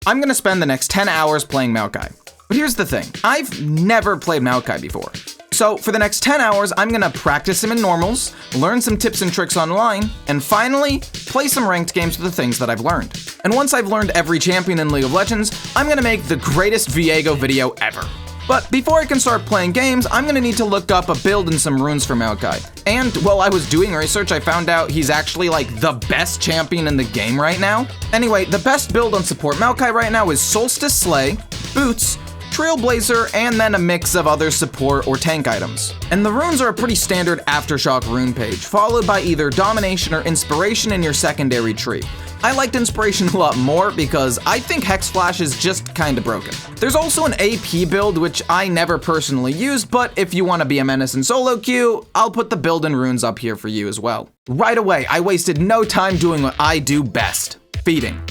I'm gonna spend the next 10 hours playing Maokai. But here's the thing, I've never played Maokai before. So for the next 10 hours, I'm gonna practice him in normals, learn some tips and tricks online, and finally, play some ranked games with the things that I've learned. And once I've learned every champion in League of Legends, I'm gonna make the greatest Viego video ever. But before I can start playing games, I'm gonna need to look up a build and some runes for Maokai. And while I was doing research, I found out he's actually like the best champion in the game right now. Anyway, the best build on support Maokai right now is Solstice Slay, Boots, Trailblazer, and then a mix of other support or tank items. And the runes are a pretty standard Aftershock rune page, followed by either Domination or Inspiration in your secondary tree. I liked Inspiration a lot more because I think Hex Flash is just kinda broken. There's also an AP build which I never personally used, but if you wanna be a menace in solo queue, I'll put the build and runes up here for you as well. Right away, I wasted no time doing what I do best, feeding.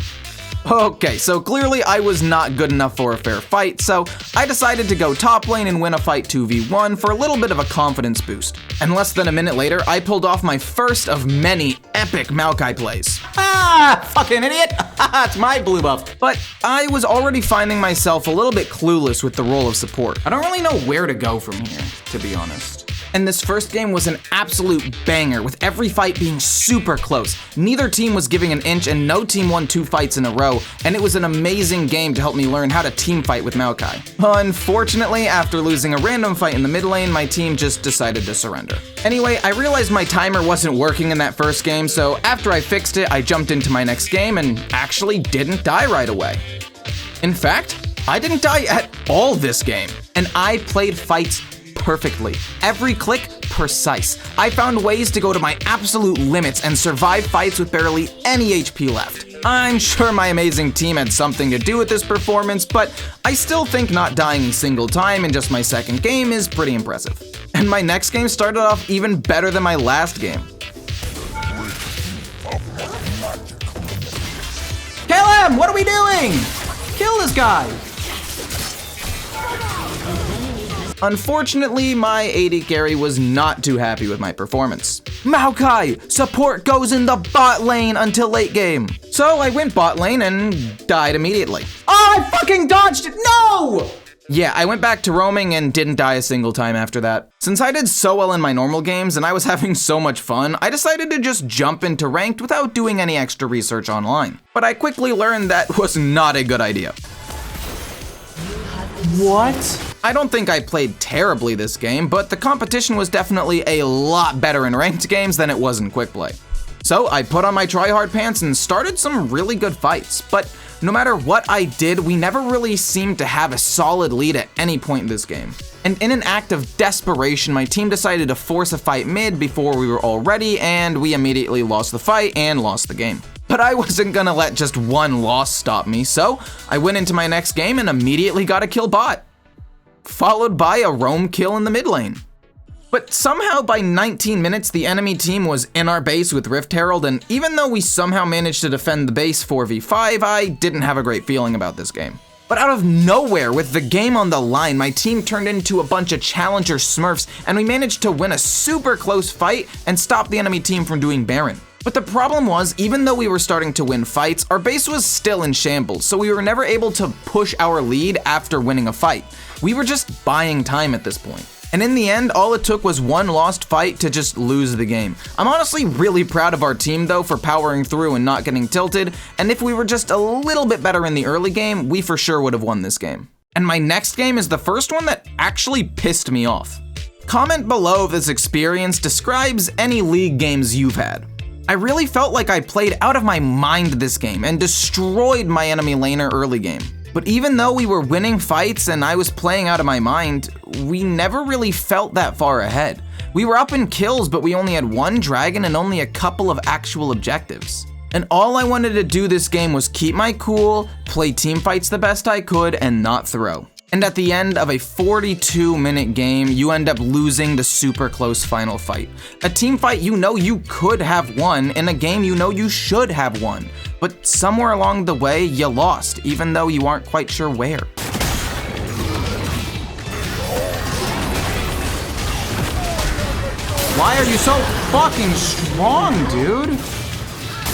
Okay, so clearly I was not good enough for a fair fight, so I decided to go top lane and win a fight 2v1 for a little bit of a confidence boost. And less than a minute later, I pulled off my first of many epic Maokai plays. Ah, fucking idiot! It's my blue buff. But I was already finding myself a little bit clueless with the role of support. I don't really know where to go from here, to be honest. And this first game was an absolute banger, with every fight being super close. Neither team was giving an inch and no team won 2 fights in a row, and it was an amazing game to help me learn how to team fight with Maokai. Unfortunately, after losing a random fight in the mid lane, my team just decided to surrender. Anyway, I realized my timer wasn't working in that first game, so after I fixed it, I jumped into my next game and actually didn't die right away. In fact, I didn't die at all this game, and I played fights perfectly. Every click, precise. I found ways to go to my absolute limits and survive fights with barely any HP left. I'm sure my amazing team had something to do with this performance, but I still think not dying a single time in just my second game is pretty impressive. And my next game started off even better than my last game. Kill him! What are we doing? Kill this guy! Unfortunately, my AD carry was not too happy with my performance. Maokai, support goes in the bot lane until late game. So I went bot lane and died immediately. Oh, I fucking dodged it, no! Yeah, I went back to roaming and didn't die a single time after that. Since I did so well in my normal games and I was having so much fun, I decided to just jump into ranked without doing any extra research online. But I quickly learned that was not a good idea. What? I don't think I played terribly this game, but the competition was definitely a lot better in ranked games than it was in quick play. So I put on my tryhard pants and started some really good fights, but no matter what I did, we never really seemed to have a solid lead at any point in this game. And in an act of desperation, my team decided to force a fight mid before we were all ready, and we immediately lost the fight and lost the game. But I wasn't gonna let just one loss stop me, so I went into my next game and immediately got a kill bot, followed by a roam kill in the mid lane. But somehow by 19 minutes, the enemy team was in our base with Rift Herald, and even though we somehow managed to defend the base 4v5, I didn't have a great feeling about this game. But out of nowhere, with the game on the line, my team turned into a bunch of challenger smurfs, and we managed to win a super close fight and stop the enemy team from doing Baron. But the problem was, even though we were starting to win fights, our base was still in shambles, so we were never able to push our lead after winning a fight. We were just buying time at this point. And in the end, all it took was one lost fight to just lose the game. I'm honestly really proud of our team though for powering through and not getting tilted, and if we were just a little bit better in the early game, we for sure would have won this game. And my next game is the first one that actually pissed me off. Comment below if this experience describes any League games you've had. I really felt like I played out of my mind this game and destroyed my enemy laner early game. But even though we were winning fights and I was playing out of my mind, we never really felt that far ahead. We were up in kills, but we only had one dragon and only a couple of actual objectives. And all I wanted to do this game was keep my cool, play team fights the best I could, and not throw. And at the end of a 42-minute game, you end up losing the super close final fight. A team fight you know you could have won in a game you know you should have won. But somewhere along the way, you lost, even though you aren't quite sure where. Why are you so fucking strong, dude?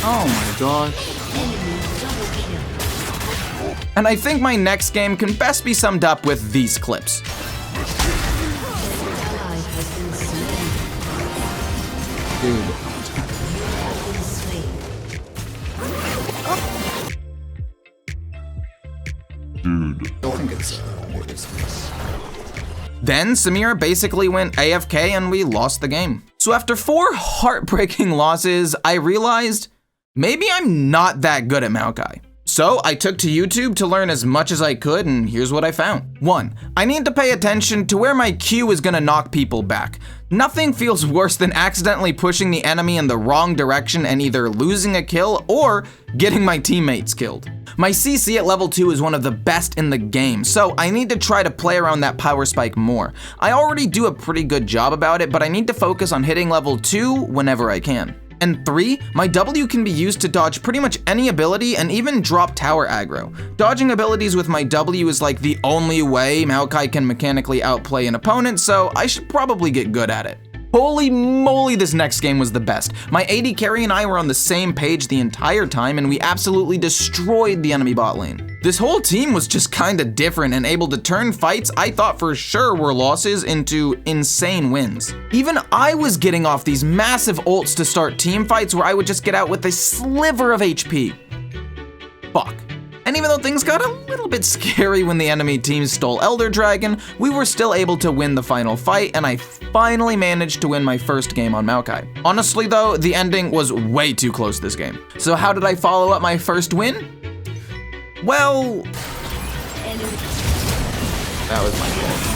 Oh my gosh. And I think my next game can best be summed up with these clips. Dude. I think it's Then Samira basically went AFK and we lost the game. So after 4 heartbreaking losses, I realized maybe I'm not that good at Maokai. So I took to YouTube to learn as much as I could, and here's what I found. 1. I need to pay attention to where my Q is gonna knock people back. Nothing feels worse than accidentally pushing the enemy in the wrong direction and either losing a kill or getting my teammates killed. My CC at level 2 is one of the best in the game, so I need to try to play around that power spike more. I already do a pretty good job about it, but I need to focus on hitting level 2 whenever I can. And 3, my W can be used to dodge pretty much any ability and even drop tower aggro. Dodging abilities with my W is like the only way Maokai can mechanically outplay an opponent, so I should probably get good at it. Holy moly, this next game was the best. My AD carry and I were on the same page the entire time, and we absolutely destroyed the enemy bot lane. This whole team was just kinda different and able to turn fights I thought for sure were losses into insane wins. Even I was getting off these massive ults to start team fights where I would just get out with a sliver of HP. Fuck. And even though things got a little bit scary when the enemy team stole Elder Dragon, we were still able to win the final fight, and I finally managed to win my first game on Maokai. Honestly though, the ending was way too close this game. So how did I follow up my first win? Well, that was my fault.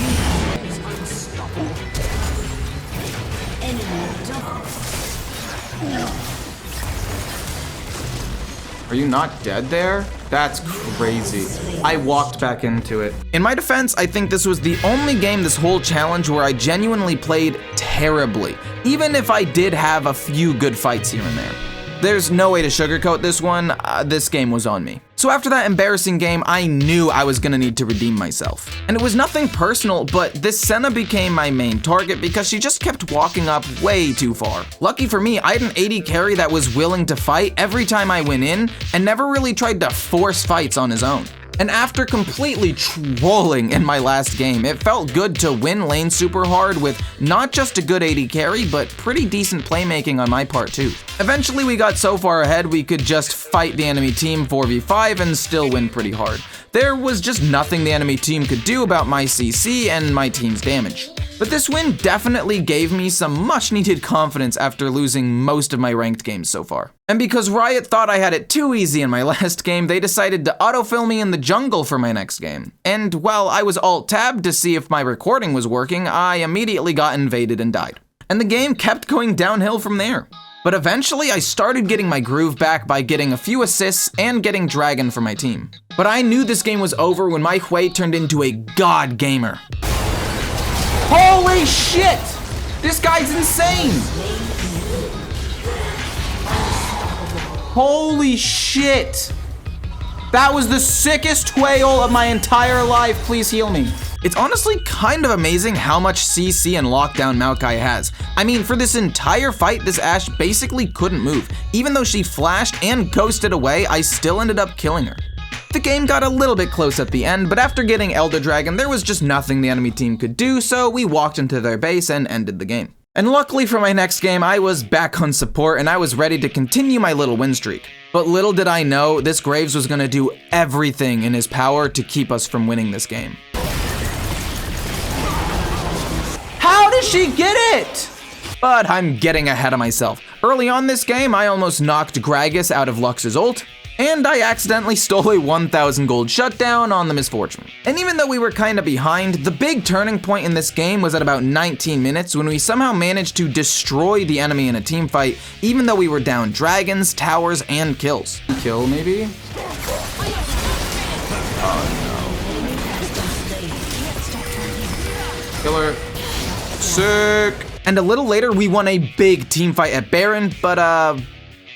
Are you not dead there? That's crazy. I walked back into it. In my defense, I think this was the only game this whole challenge where I genuinely played terribly, even if I did have a few good fights here and there. There's no way to sugarcoat this one, this game was on me. So after that embarrassing game, I knew I was gonna need to redeem myself. And it was nothing personal, but this Senna became my main target because she just kept walking up way too far. Lucky for me, I had an AD carry that was willing to fight every time I went in and never really tried to force fights on his own. And after completely trolling in my last game, it felt good to win lane super hard with not just a good AD carry, but pretty decent playmaking on my part too. Eventually we got so far ahead we could just fight the enemy team 4v5 and still win pretty hard. There was just nothing the enemy team could do about my CC and my team's damage. But this win definitely gave me some much needed confidence after losing most of my ranked games so far. And because Riot thought I had it too easy in my last game, they decided to autofill me in the jungle for my next game. And while I was alt-tabbed to see if my recording was working, I immediately got invaded and died. And the game kept going downhill from there. But eventually I started getting my groove back by getting a few assists and getting Dragon for my team. But I knew this game was over when my Hui turned into a god gamer. Holy shit! This guy's insane! Holy shit! That was the sickest whale of my entire life. Please heal me. It's honestly kind of amazing how much CC and lockdown Maokai has. I mean, for this entire fight, this Ashe basically couldn't move. Even though she flashed and ghosted away, I still ended up killing her. The game got a little bit close at the end, but after getting Elder Dragon, there was just nothing the enemy team could do, so we walked into their base and ended the game. And luckily for my next game, I was back on support and I was ready to continue my little win streak. But little did I know, this Graves was gonna do everything in his power to keep us from winning this game. How did she get it? But I'm getting ahead of myself. Early on this game, I almost knocked Gragas out of Lux's ult, and I accidentally stole a 1,000 gold shutdown on the Misfortune. And even though we were kinda behind, the big turning point in this game was at about 19 minutes when we somehow managed to destroy the enemy in a team fight, even though we were down dragons, towers, and kills. Kill, maybe? Oh no. Killer. Sick. And a little later, we won a big team fight at Baron, but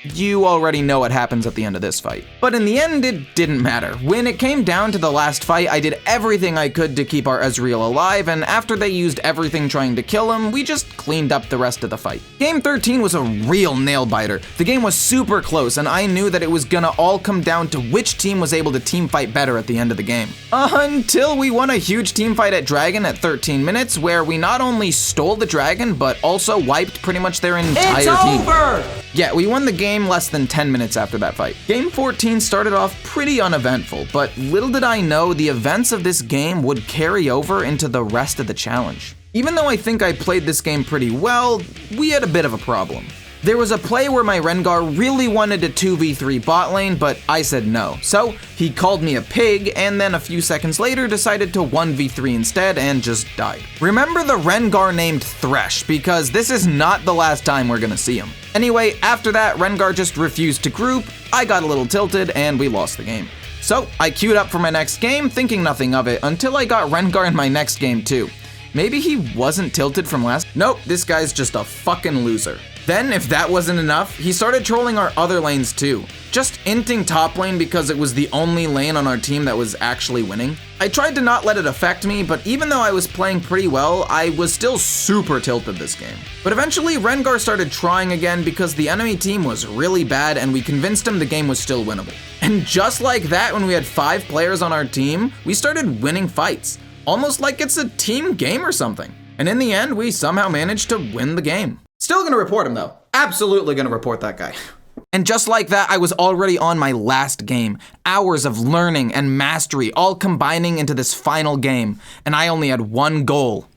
you already know what happens at the end of this fight. But in the end, it didn't matter. When it came down to the last fight, I did everything I could to keep our Ezreal alive, and after they used everything trying to kill him, we just cleaned up the rest of the fight. Game 13 was a real nail-biter. The game was super close, and I knew that it was gonna all come down to which team was able to team fight better at the end of the game. Until we won a huge team fight at Dragon at 13 minutes, where we not only stole the Dragon, but also wiped pretty much their entire team. It's over! Yeah, we won the game less than 10 minutes after that fight. Game 14 started off pretty uneventful, but little did I know the events of this game would carry over into the rest of the challenge. Even though I think I played this game pretty well, we had a bit of a problem. There was a play where my Rengar really wanted to 2v3 bot lane, but I said no. So he called me a pig, and then a few seconds later decided to 1v3 instead and just died. Remember the Rengar named Thresh, because this is not the last time we're gonna see him. Anyway, after that, Rengar just refused to group, I got a little tilted, and we lost the game. So I queued up for my next game, thinking nothing of it, until I got Rengar in my next game too. Maybe he wasn't tilted from last. Nope, this guy's just a fucking loser. Then, if that wasn't enough, he started trolling our other lanes too. Just inting top lane because it was the only lane on our team that was actually winning. I tried to not let it affect me, but even though I was playing pretty well, I was still super tilted this game. But eventually, Rengar started trying again because the enemy team was really bad and we convinced him the game was still winnable. And just like that, when we had 5 players on our team, we started winning fights. Almost like it's a team game or something. And in the end, we somehow managed to win the game. Still gonna report him though. Absolutely gonna report that guy. And just like that, I was already on my last game. Hours of learning and mastery all combining into this final game. And I only had one goal: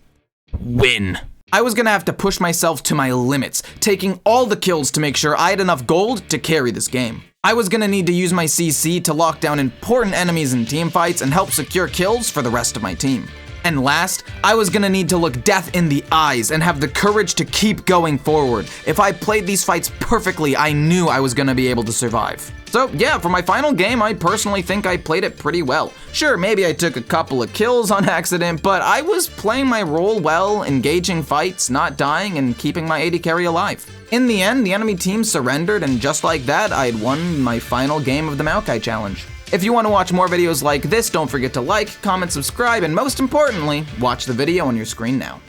win. I was gonna have to push myself to my limits, taking all the kills to make sure I had enough gold to carry this game. I was gonna need to use my CC to lock down important enemies in teamfights and help secure kills for the rest of my team. And last, I was gonna need to look death in the eyes and have the courage to keep going forward. If I played these fights perfectly, I knew I was gonna be able to survive. So yeah, for my final game, I personally think I played it pretty well. Sure, maybe I took a couple of kills on accident, but I was playing my role well, engaging fights, not dying, and keeping my AD carry alive. In the end, the enemy team surrendered, and just like that, I had won my final game of the Maokai challenge. If you want to watch more videos like this, don't forget to like, comment, subscribe, and most importantly, watch the video on your screen now.